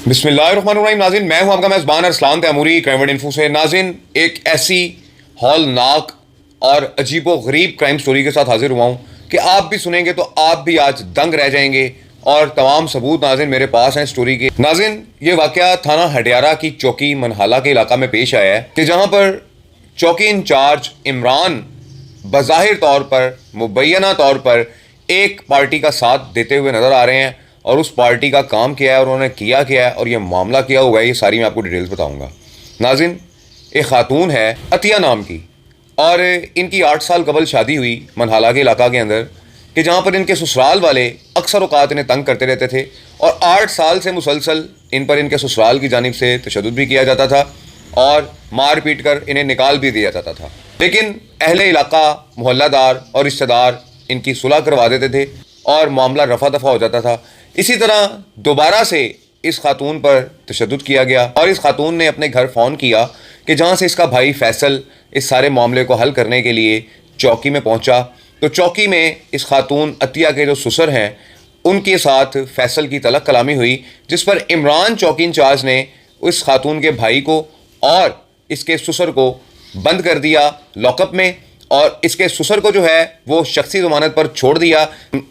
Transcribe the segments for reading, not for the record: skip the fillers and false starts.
बिस्मिल्लाहिर्रहमानिर्रहीम। नाज़रीन, मैं हूं आपका मेज़बान अरसलान तैमूरी क्राइम इन्फो से। नाज़रीन, एक ऐसी हौलनाक और अजीबो गरीब क्राइम स्टोरी के साथ हाजिर हुआ हूं कि आप भी सुनेंगे तो आप भी आज दंग रह जाएंगे और तमाम सबूत नाज़रीन मेरे पास हैं स्टोरी के। नाज़रीन, ये वाक़या थाना हडियारा की चौकी मनहाला के इलाका में पेश आया है कि जहां पर चौकी इंचार्ज इमरान बज़ाहिर तौर पर, मुबैना तौर पर एक पार्टी का साथ देते हुए नज़र आ रहे हैं और उस पार्टी का काम क्या है और उन्होंने किया क्या है और ये मामला क्या हुआ है, ये सारी मैं आपको डिटेल्स बताऊंगा। नाज़रीन, एक खातून है अतिया नाम की और इनकी 8 साल कबल शादी हुई मनहाला के इलाका के अंदर कि जहाँ पर इनके ससुराल वाले अक्सर औकात इन्हें तंग करते रहते थे और 8 साल से मुसलसल इन पर इनके ससुराल की जानिब से तशद्दुद भी किया जाता था और मार पीट कर इन्हें निकाल भी दिया जाता था। लेकिन अहले इलाका, मोहल्लादार और रिश्तेदार इनकी सुलह करवा देते थे और मामला रफा दफा हो जाता था। इसी तरह दोबारा से इस खातून पर तशद्दुद किया गया और इस खातून ने अपने घर फ़ोन किया कि जहाँ से इसका भाई फैसल इस सारे मामले को हल करने के लिए चौकी में पहुँचा। तो चौकी में इस खातून अतिया के जो ससुर हैं उनके साथ फैसल की तलक कलामी हुई, जिस पर इमरान चौकी इंचार्ज ने उस खातून के भाई को और इसके ससुर को बंद कर दिया लॉकअप में और इसके ससुर को जो है वो शख्सी ज़मानत पर छोड़ दिया,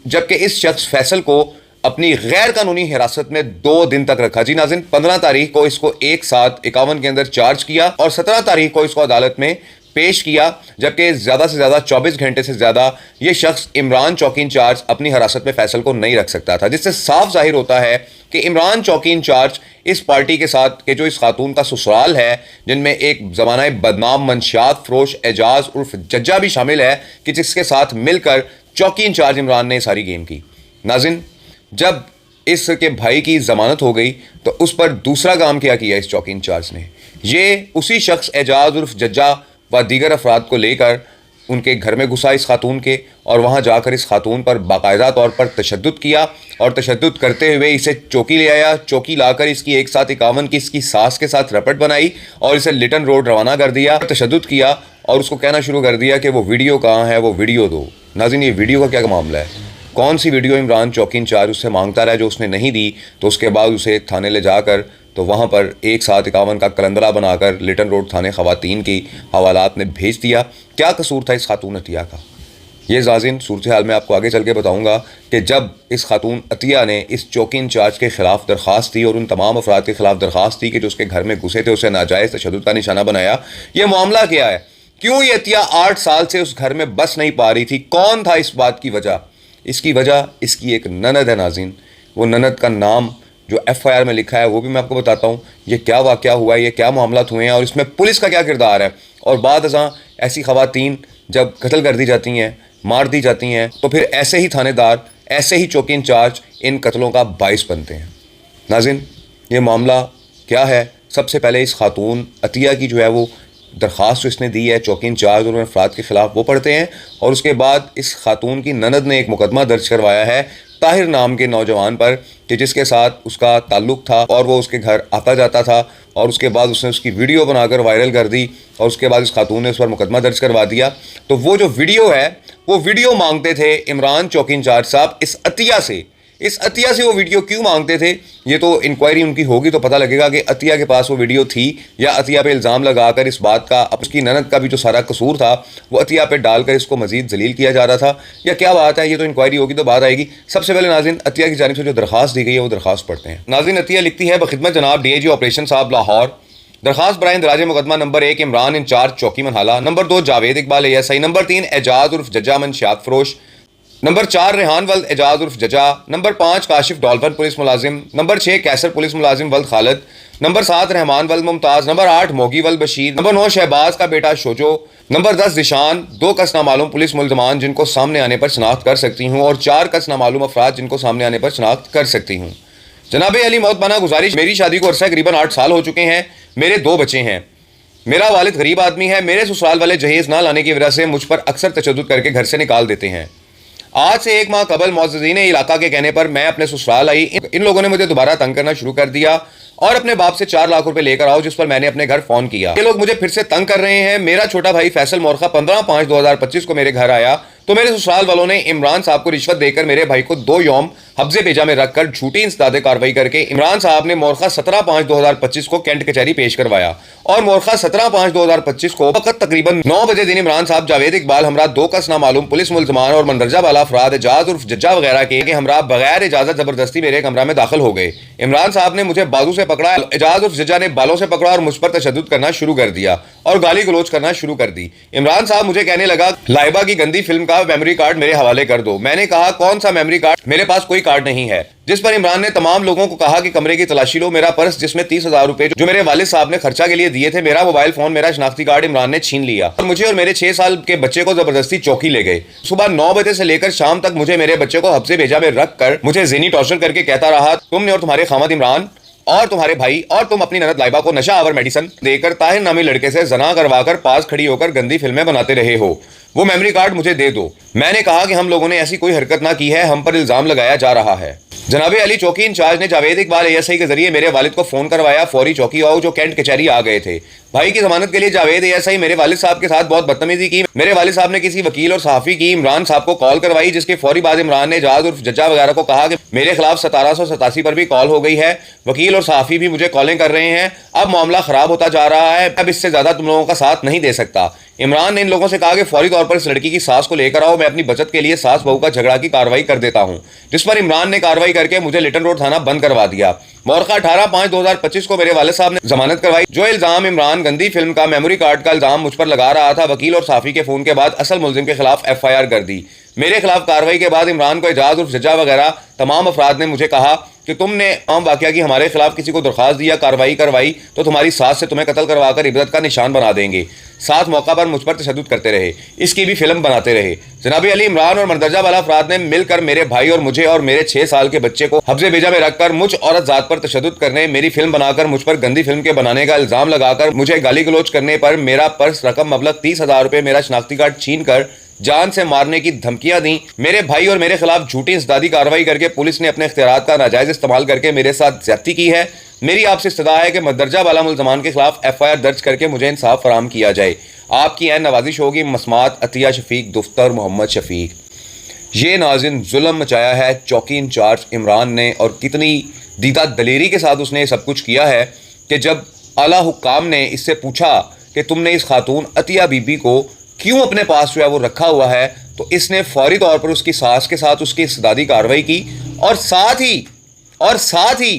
जबकि इस शख्स फैसल को अपनी गैर कानूनी हिरासत में 2 दिन तक रखा। जी नाज़रीन, 15 तारीख को इसको 1/7/51 के अंदर चार्ज किया और 17 तारीख को इसको अदालत में पेश किया, जबकि ज़्यादा से ज़्यादा 24 घंटे से ज़्यादा ये शख्स इमरान चौकी इंचार्ज अपनी हिरासत में फैसल को नहीं रख सकता था, जिससे साफ जाहिर होता है कि इमरान चौकी इंचार्ज इस पार्टी के साथ के जो इस खातून का ससुराल है, जिनमें एक ज़माना बदनाम मंशियात फरोश एजाज उर्फ जज्जा भी शामिल है, कि जिसके साथ मिलकर चौकी इंचार्ज इमरान ने सारी गेम की। नाज़रीन, जब इसके भाई की ज़मानत हो गई तो उस पर दूसरा काम क्या किया इस चौकी इंचार्ज ने, ये उसी शख्स एजाज उर्फ जज्जा व दीगर अफराद को लेकर उनके घर में घुसा इस खातून के और वहाँ जाकर इस खातून पर बाकायदा तौर पर तशद्दुद किया और तशद्दुद करते हुए इसे चौकी ले आया। चौकी लाकर इसकी 1/7/51 की इसकी सास के साथ रपट बनाई और इसे लिटन रोड रवाना कर दिया, तशद्दुद किया और उसको कहना शुरू कर दिया कि वो वीडियो कहाँ है, वो वीडियो दो। नाज़रीन, ये वीडियो का क्या मामला है? कौन सी वीडियो इमरान चौकी इंचार्ज उससे मांगता रहा जो उसने नहीं दी, तो उसके बाद उसे थाने ले जाकर तो वहाँ पर 1/7/51 का कलंदरा बनाकर लिटन रोड थाने ख़वातीन की हवालात में भेज दिया। क्या कसूर था इस खातून अतिया का? ये नाज़रीन सूरत हाल मैं आपको आगे चल के बताऊँगा कि जब इस खातून अतिया ने इस चौकी इंचार्ज के ख़िलाफ़ दरख्वास्त दी और उन तमाम अफराद के ख़िलाफ़ दरख्वास्त दी कि जो उसके घर में घुसे थे उसे नाजायज़ तशद्दुद का निशाना बनाया। ये मामला क्या है? क्यों ये अतिया 8 साल से उस घर में बस नहीं पा रही थी? कौन था इस बात की वजह? इसकी वजह इसकी एक ननद है। नाज़रीन, वो ननद का नाम जो FIR में लिखा है वो भी मैं आपको बताता हूँ। ये क्या वाक़या हुआ है, ये क्या मामलात हुए हैं और इसमें पुलिस का क्या किरदार है। और बाद अज़ां ऐसी ख़वातीन जब कत्ल कर दी जाती हैं, मार दी जाती हैं, तो फिर ऐसे ही थानेदार, ऐसे ही चौकी इंचार्ज इन कत्लों का बाइस बनते हैं। नाज़रीन, ये मामला क्या है? सबसे पहले इस खातून अतिया की जो है वो दरख्वास्त जो इसने दी है चौकी इंचार्ज और अफराद के ख़िलाफ़ वो पढ़ते हैं और उसके बाद इस खातून की ननद ने एक मुकदमा दर्ज करवाया है ताहिर नाम के नौजवान पर, कि जिसके साथ उसका ताल्लुक़ था और वो उसके घर आता जाता था और उसके बाद उसने उसकी वीडियो बनाकर वायरल कर दी और उसके बाद इस खातून ने उस पर मुकदमा दर्ज करवा दिया। तो वो जो वीडियो है वो वीडियो मांगते थे इमरान चौकी इंचार्ज साहब इस अतिया से वो वीडियो क्यों मांगते थे? ये तो इंक्वायरी उनकी होगी तो पता लगेगा कि अतिया के पास वो वीडियो थी या अतिया पे इल्ज़ाम लगाकर इस बात का, अब उसकी ननद का भी जो सारा कसूर था वो अतिया पे डालकर इसको मज़ीद जलील किया जा रहा था, या क्या बात है? ये तो इंक्वायरी होगी तो बात आएगी। सबसे पहले नाज़रीन, अतिया की जानिब से जो दरख्वास्त दी गई है वो दरख्वास्त पढ़ते हैं। नाज़रीन, अतिया लिखती है, बखिदमत जनाब DIG ऑपरेशन साहब लाहौर, दरख्वास्त बराए इंदराज मुकदमा नंबर 1 इमरान इंचार्ज चौकी Manhala, number 2 Javed Iqbal ASI, number 3 Ejaz उर्फ जज्जा मंशियात फरोश, नंबर 4 रेहान वल्द एजाज उर्फ Jaja, number 5 Kashif dolphin police मुलाजिम, नंबर 6 कैसर पुलिस मुलाजिम वल्द खालिद, नंबर 7 रहमान वल्द मुमताज़, नंबर 8 मोगी वल्द बशीर, नंबर 9 शहबाज का बेटा शोजो, नंबर 10 दिशान, 2 कस नामालूम पुलिस मुल्ज़मान जिनको सामने आने पर शनाख्त कर सकती हूँ और 4 कस नामालूम अफराद जिनको सामने आने पर शनाख्त कर सकती हूँ। जनाब अली मोहतबाना गुजारिश, मेरी शादी को अरसा करीबन 8 साल हो चुके हैं, मेरे 2 बच्चे हैं, मेरा वालिद गरीब आदमी है, मेरे ससुराल वाले जहेज़ ना लाने की वजह से मुझ पर अक्सर तशद्दुद करके घर से निकाल देते हैं। आज से 1 माह कबल मुअज़्ज़िज़ीन इलाका के कहने पर मैं अपने ससुराल आई, इन लोगों ने मुझे दोबारा तंग करना शुरू कर दिया और अपने बाप से 4 लाख रुपए लेकर आओ, जिस पर मैंने अपने घर फ़ोन किया। ये लोग मुझे फिर से तंग कर रहे हैं। मेरा छोटा भाई फैसल मोरखा 15/5/2025 को मेरे घर आया तो मेरे ससुराल वालों ने इमरान साहब को रिश्वत देकर मेरे भाई को 2 यौम हब्से बेजा में रखकर झूठी इंसदादे कार्रवाई करके इमरान साहब ने मोरखा 17/5/2025 को कैंट कचहरी पेश करवाया और मोरखा 17/5/2025 को वक्त तकरीबन 9 बजे दिन इमरान साहब जावेद इकबाल हमरा 2 कस नामालूम पुलिस मुल्जमान और मंदरजा वाला अफराद एजाज उर्फ जज्जा वगैरह के हमरा बगैर इजाजत जबरदस्ती मेरे कमरा में दाखिल हो गए। इमरान साहब ने मुझे बाजू से पकड़ा, एजाज उर्फ जज्जा ने बालों से पकड़ा और मुझ पर तशद्दुद करना शुरू कर दिया और गाली गलोच करना शुरू कर दी। इमरान साहब मुझे कहने लगा लाइबा की गंदी फिल्म का मेमोरी कार्ड मेरे हवाले कर दो। मैंने कहा कौन सा मेमोरी कार्ड, मेरे पास कोई कार्ड नहीं है। जिस पर इमरान ने तमाम लोगों को कहा कि कमरे की तलाशी लो। मेरा पर्स जिसमें 30,000 रुपए जो मेरे वालिद साहब ने खर्चा के लिए दिए थे, मेरा मोबाइल फोन, मेरा शनाख्ती कार्ड इमरान ने छीन लिया और मुझे और मेरे 6 साल के बच्चे को जबरदस्ती चौकी ले गए। सुबह 9 बजे से लेकर शाम तक मुझे मेरे बच्चे को हब्से भेजा में रख कर मुझे ज़हनी टॉर्चर करके कहता रहा तुमने और तुम्हारे खामद इमरान और तुम्हारे भाई और तुम अपनी ननद लाइबा को नशा आवर मेडिसिन देकर ताहिर नामी लड़के से जना करवाकर पास खड़ी होकर गंदी फिल्में बनाते रहे हो। वो मेमोरी कार्ड मुझे दे दो। मैंने कहा कि हम लोगों ने ऐसी कोई हरकत ना की है, हम पर इल्जाम लगाया जा रहा है। जनाबे अली चौकी इंचार्ज ने जावेद इकबाल एएसआई के जरिए मेरे वालिद को फोन करवाया। फौरी चौकी आओ जो कैंट कचहरी आ गए थे। भाई की जमानत के लिए जावेद एएसआई मेरे वालिद साहब के साथ बहुत बदतमीजी की। मेरे वालिद साहब ने किसी वकील और सहाफी की इमरान साहब को कॉल करवाई, जिसके फौरी बाद इमरान ने एजाज उर्फ जज्जा वगैरह को कहा कि मेरे खिलाफ 1787 पर भी कॉल हो गई है, वकील और सहाफी भी मुझे कॉलिंग कर रहे हैं, अब मामला खराब होता जा रहा है, अब इससे ज्यादा तुम लोगों का साथ नहीं दे सकता। इमरान ने इन लोगों से कहा कि फौरी तौर पर इस लड़की की सास को लेकर आओ, मैं अपनी बचत के लिए सास बहू का झगड़ा की कार्रवाई कर देता हूं। जिस पर इमरान ने कार्रवाई करके मुझे लिटन रोड थाना बंद करवा दिया। मोरखा 18/5/2025 को मेरे वाले साहब ने जमानत करवाई। जो इल्जाम इमरान गंदी फिल्म का मेमोरी कार्ड का इल्जाम मुझ पर लगा रहा था, वकील और साफी के फोन के बाद असल मुलजिम के खिलाफ FIR कर दी। मेरे खिलाफ कार्रवाई के बाद इमरान को एजाज उर्फ जज्जा वगैरह तमाम अफराद ने मुझे कहा कि तुमने आम वाकया की हमारे खिलाफ किसी को दरख्वास्त दिया, कार्रवाई करवाई तो तुम्हारी सास से तुम्हें कत्ल करवाकर इबरत का निशान बना देंगे। साथ मौका पर मुझ पर तशद्दुद करते रहे, इसकी भी फिल्म बनाते रहे। जनाबी अली इमरान और मंदरजा वाला अफराद ने मिलकर मेरे भाई और मुझे और मेरे 6 साल के बच्चे को हब्से बेजा में रखकर मुझ औरत जात पर तशद्दुद करने, मेरी फिल्म बनाकर मुझ पर गंदी फिल्म के बनाने का इल्जाम लगाकर मुझे गाली गलोच करने पर मेरा पर्स रकम मबलग 30,000 रुपए, मेरा शनाख्ती कार्ड छीन कर जान से मारने की धमकियां दी। मेरे भाई और मेरे खिलाफ झूठी इंसदादी कार्रवाई करके पुलिस ने अपने इख्तियारात का नाजायज इस्तेमाल करके मेरे साथ ज्यादती की है। मेरी आपसे इस्तदा है कि मदरजा वाला मुल्ज़मान के खिलाफ FIR दर्ज करके मुझे इंसाफ फराहम किया जाए। आपकी ऐन नवाजिश होगी। मसमात अतिया शफीक दफ्तर मोहम्मद शफीक। ये नाज़िन जुल्म मचाया है चौकी इंचार्ज इमरान ने, और कितनी दीदा दलेरी के साथ उसने सब कुछ किया है कि जब आला हुक्काम ने इससे पूछा कि तुमने इस खातून अतिया बीबी को क्यों अपने पास जो है वो रखा हुआ है, तो इसने फौरी तौर पर उसकी सास के साथ उसकी इस्तदादी कार्रवाई की और साथ ही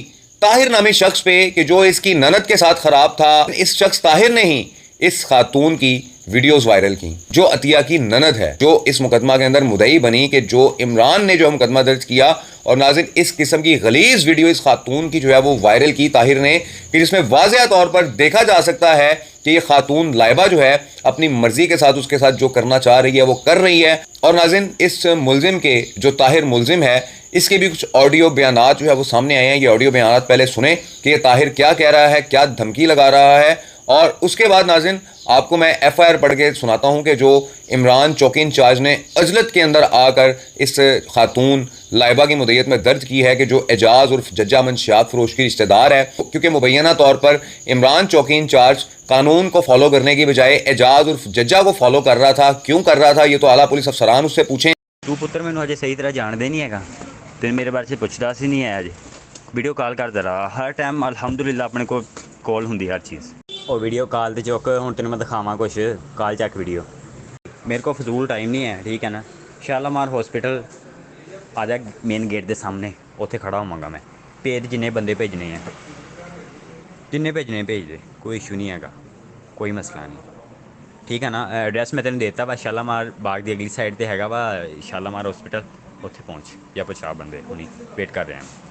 ताहिर नामी शख्स पे कि जो इसकी ननद के साथ खराब था, इस शख्स ताहिर ने ही इस खातून की वीडियोस वायरल की जो अतिया की ननद है, जो इस मुकदमा के अंदर मुदई बनी कि जो इमरान ने जो मुकदमा दर्ज किया। और नाज़रीन इस किस्म की गलीज वीडियो इस खातून की जो है वो वायरल की ताहिर ने, कि जिसमें वाज़ेह तौर पर देखा जा सकता है कि ये खातून लाइबा जो है अपनी मर्जी के साथ उसके साथ जो करना चाह रही है वो कर रही है। और नाज़रीन इस मुलजिम के जो ताहिर मुलजिम है, इसके भी कुछ ऑडियो बयानात जो है वो सामने आए हैं। ये ऑडियो बयानात पहले सुने कि ये ताहिर क्या कह रहा है, क्या धमकी लगा रहा है, और उसके बाद नाज़रीन आपको मैं FIR पढ़ के सुनाता हूँ कि जो इमरान चौकी इंचार्ज ने अजलत के अंदर आकर इस खातून लाइबा की मुद्दत में दर्ज की है कि जो एजाज उर्फ जज्जा मंशियात फरोश की रिश्तेदार है, क्योंकि मुबैना तौर पर इमरान चौकी इंचार्ज कानून को फॉलो करने की बजाय एजाज उर्फ जज्जा को फॉलो कर रहा था। क्यों कर रहा था ये तो आला पुलिस अफसरान उससे पूछें। तू पुत्र मैनू अजे सही तरह जानते नहीं है, तेन मेरे बारे से पुछदा सी नहीं है, अजे वीडियो कॉल करता रहा हर टाइम। अलहमदुलिल्ला अपने को कॉल होंगी हर चीज़। और वीडियो कॉल तो चुक हूँ तेन मैं दिखावा कुछ कॉल चेक वीडियो। मेरे को फजूल टाइम नहीं है, ठीक है ना। शालामार हॉस्पिटल आ जा मेन गेट के सामने, उत्थे खड़ा होवांगा मैं। भेज जिन्ने बंदे भेजने हैं, जिन्ने भेजने भेज दे, कोई इशू नहीं है, कोई मसला नहीं, ठीक है ना। एड्रैस मैं तेन देता वा, शालामार बाग की अगली साइड पर है वा शालामार हॉस्पिटल, उत्थे पहुँच या पहुँचा बंदे उन्हीं वेट कर रहे हैं।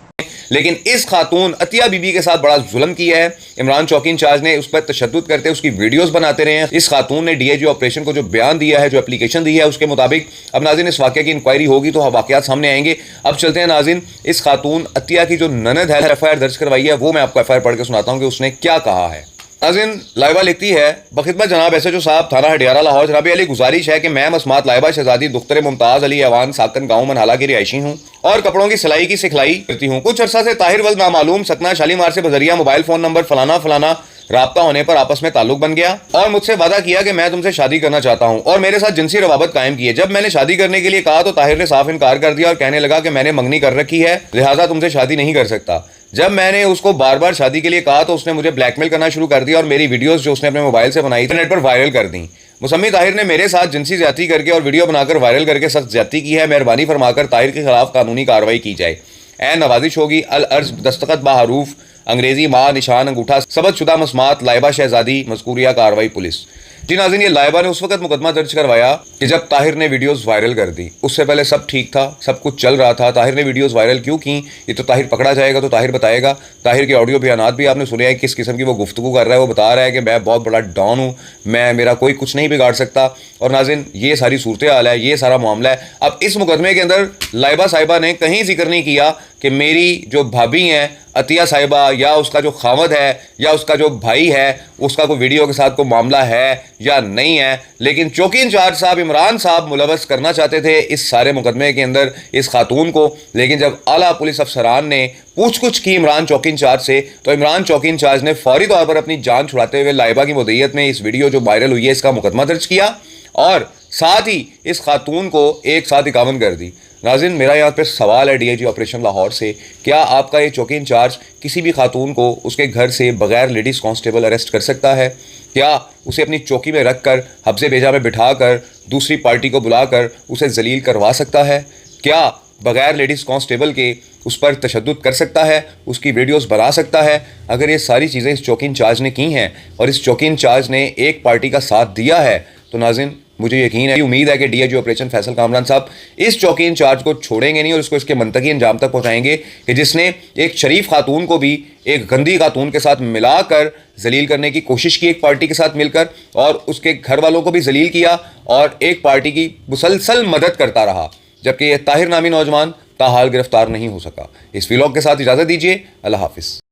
लेकिन इस खातून अतिया बीबी के साथ बड़ा जुल्म किया है। इमरान चौकी इंचार्ज ने उस पर तशद्दुद करते उसकी वीडियोस बनाते रहे हैं। इस खातून ने DIG ऑपरेशन को जो बयान दिया है, जो एप्लीकेशन दी है, उसके मुताबिक अब नाज़रीन इस वाक़े की इंक्वायरी होगी तो वाक़यात सामने आएंगे। अब चलते हैं नाज़रीन, इस खातून अतिया की जो ननद है FIR दर्ज करवाई है, वो मैं आपको FIR पढ़ के सुनाता हूँ कि उसने क्या कहा है। नाज़रीन लाइबा लिखती है, बखिदमत जनाब SHO साहब थाना हडियारा लाहौर, जनाब अली गुजारिश है कि मैं मसमात लाइबा शहजादी दुख्तर मुमताज़ अली अवान साकन गाँव मनहाला की रिहायशी हूँ और कपड़ों की सिलाई की सिखलाई करती हूँ। कुछ अर्सा से ताहिर वल्द नामालूम सकना शालीमार से बजरिया मोबाइल फ़ोन नंबर फलाना फलाना रब्ता होने पर आपस में ताल्लुक बन गया और मुझसे वादा किया कि मैं तुमसे शादी करना चाहता हूँ और मेरे साथ जिनसी रवाबत कायम की है। जब मैंने शादी करने के लिए कहा तो ताहिर ने साफ इनकार कर दिया और कहने लगा कि मैंने मंगनी कर रखी है, लिहाजा तुमसे शादी नहीं कर सकता। जब मैंने उसको बार बार शादी के लिए कहा तो उसने मुझे ब्लैकमेल करना शुरू कर दिया और मेरी वीडियोस जो उसने अपने मोबाइल से बनाई इंटरनेट पर वायरल कर दी। मुसम्मी ताहिर ने मेरे साथ जिनसी ज्यादती करके और वीडियो बनाकर वायरल करके सख्त ज्यादती की है। मेहरबानी फरमाकर ताहिर के खिलाफ कानूनी कार्रवाई की जाए। ऐ नवाजिश होगी अल अर्ज दस्तखत बाहरूफ अंग्रेजी माँ निशान अंगूठा सबत शुदा मसमात लाइबा शहजादी मज़कूरिया कार्रवाई पुलिस। जी नाज़रीन, ये लाइबा ने उस वक्त मुकदमा दर्ज करवाया कि जब ताहिर ने वीडियोस वायरल कर दी। उससे पहले सब ठीक था, सब कुछ चल रहा था। ताहिर ने वीडियोस वायरल क्यों की, ये तो ताहिर पकड़ा जाएगा तो ताहिर बताएगा। ताहिर के ऑडियो बयानात भी आपने सुने हैं, किस किस्म की वो गुफ्तगू कर रहा है। वो बता रहा है कि मैं बहुत बड़ा डॉन हूँ, मेरा कोई कुछ नहीं बिगाड़ सकता। और नाज़रीन, ये सारी सूरत हाल है, ये सारा मामला है। अब इस मुकदमे के अंदर लाइबा साहिबा ने कहीं जिक्र नहीं किया कि मेरी जो भाभी हैं अतिया साहिबा या उसका जो खामद है या उसका जो भाई है उसका कोई वीडियो के साथ कोई मामला है या नहीं है। लेकिन चौकी इंचार्ज साहब इमरान साहब मुलवस करना चाहते थे इस सारे मुकदमे के अंदर इस खातून को। लेकिन जब आला पुलिस अफसरान ने पूछ कुछ की इमरान चौकी इंचार्ज से तो इमरान चौकी इंचार्ज ने फौरी तौर पर अपनी जान छुड़ाते हुए लाइबा की मुद्दईयत में इस वीडियो जो वायरल हुई है इसका मुकदमा दर्ज किया और साथ ही इस खातून को एक साथ 51 कर दी। नाज़रीन, मेरा यहाँ पे सवाल है डीआईजी ऑपरेशन लाहौर से, क्या आपका ये चौकी इंचार्ज किसी भी खातून को उसके घर से बगैर लेडीज़ कांस्टेबल अरेस्ट कर सकता है? क्या उसे अपनी चौकी में रख कर हब्से बेजा में बिठा कर दूसरी पार्टी को बुलाकर उसे जलील करवा सकता है? क्या बगैर लेडीज़ कांस्टेबल के उस पर तशद्दुद कर सकता है, उसकी वीडियोस बना सकता है? अगर ये सारी चीज़ें इस चौकी इंचार्ज ने की हैं और इस चौकी इंचार्ज ने एक पार्टी का साथ दिया है तो नाज़रीन मुझे यकीन है, उम्मीद है कि डीआईजी ऑपरेशन फैसल कामरान साहब इस चौकी इंचार्ज को छोड़ेंगे नहीं और इसको इसके मंतकी अंजाम तक पहुंचाएंगे कि जिसने एक शरीफ खातून को भी एक गंदी खातून के साथ मिलाकर जलील करने की कोशिश की एक पार्टी के साथ मिलकर और उसके घर वालों को भी जलील किया और एक पार्टी की मुसलसल मदद करता रहा, जबकि यह ताहिर नामी नौजवान ताहाल गिरफ्तार नहीं हो सका। इस व्लॉग के साथ इजाज़त दीजिए। अल्लाह हाफिज़।